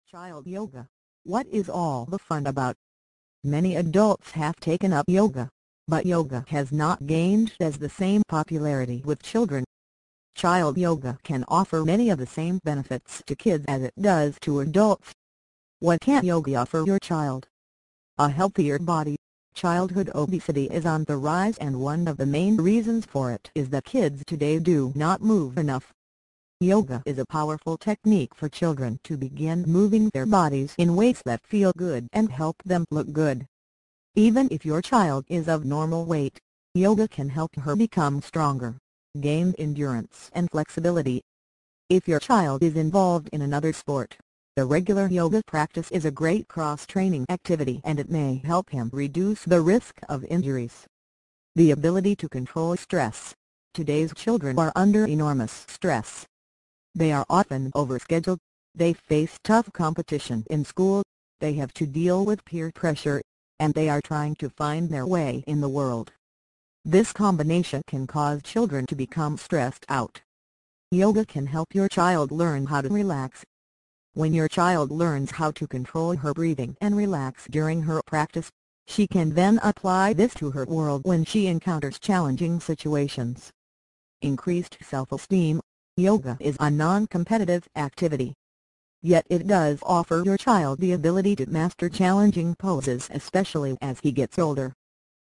Child yoga. What is all the fun about? Many adults have taken up yoga, but yoga has not gained as the same popularity with children. Child yoga can offer many of the same benefits to kids as it does to adults. What can yoga offer your child? A healthier body. Childhood obesity is on the rise, and one of the main reasons for it is that kids today do not move enough. Yoga is a powerful technique for children to begin moving their bodies in ways that feel good and help them look good. Even if your child is of normal weight, yoga can help her become stronger, gain endurance and flexibility. If your child is involved in another sport, the regular yoga practice is a great cross-training activity, and it may help him reduce the risk of injuries. The ability to control stress. Today's children are under enormous stress. They are often overscheduled, they face tough competition in school, they have to deal with peer pressure, and they are trying to find their way in the world. This combination can cause children to become stressed out. Yoga can help your child learn how to relax. When your child learns how to control her breathing and relax during her practice, she can then apply this to her world when she encounters challenging situations. Increased self-esteem. Yoga is a non-competitive activity. Yet it does offer your child the ability to master challenging poses, especially as he gets older.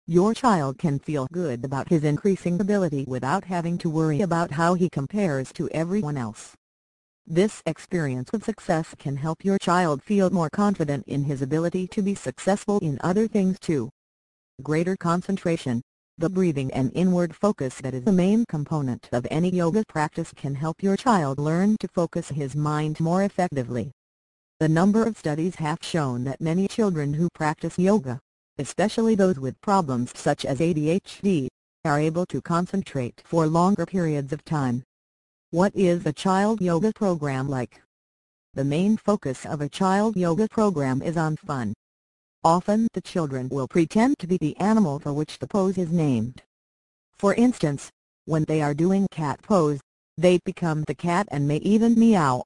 Your child can feel good about his increasing ability without having to worry about how he compares to everyone else. This experience of success can help your child feel more confident in his ability to be successful in other things too. Greater concentration. The breathing and inward focus that is the main component of any yoga practice can help your child learn to focus his mind more effectively. A number of studies have shown that many children who practice yoga, especially those with problems such as ADHD, are able to concentrate for longer periods of time. What is a child yoga program like? The main focus of a child yoga program is on fun. Often the children will pretend to be the animal for which the pose is named. For instance, when they are doing cat pose, they become the cat and may even meow.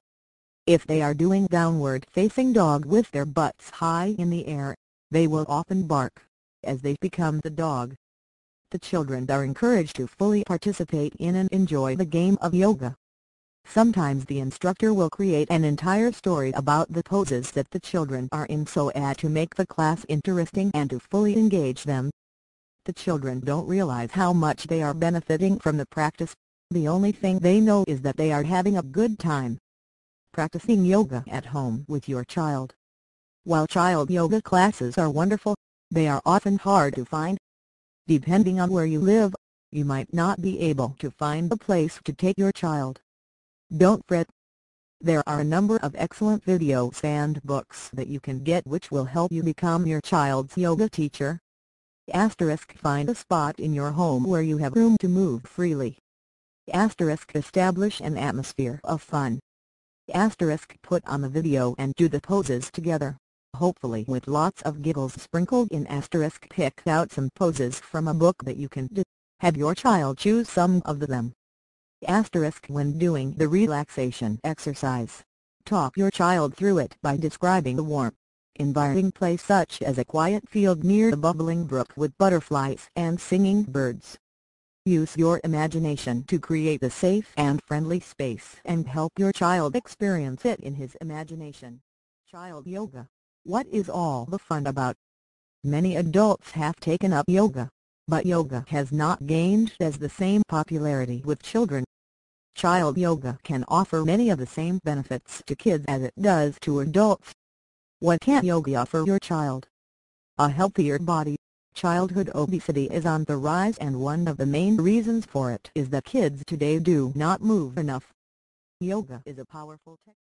If they are doing downward-facing dog with their butts high in the air, they will often bark, as they become the dog. The children are encouraged to fully participate in and enjoy the game of yoga. Sometimes the instructor will create an entire story about the poses that the children are in so as to make the class interesting and to fully engage them. The children don't realize how much they are benefiting from the practice. The only thing they know is that they are having a good time. Practicing yoga at home with your child. While child yoga classes are wonderful, they are often hard to find. Depending on where you live, you might not be able to find a place to take your child. Don't fret. There are a number of excellent videos and books that you can get which will help you become your child's yoga teacher. Find a spot in your home where you have room to move freely. Establish an atmosphere of fun. Put on the video and do the poses together, hopefully with lots of giggles sprinkled in. Pick out some poses from a book that you can do. Have your child choose some of them. When doing the relaxation exercise, talk your child through it by describing the warm, inviting place such as a quiet field near a bubbling brook with butterflies and singing birds. Use your imagination to create a safe and friendly space and help your child experience it in his imagination. Child yoga. What is all the fun about? Many adults have taken up yoga, but yoga has not gained as the same popularity with children. Child yoga can offer many of the same benefits to kids as it does to adults. What can yoga offer your child? A healthier body. Childhood obesity is on the rise, and one of the main reasons for it is that kids today do not move enough. Yoga is a powerful technique.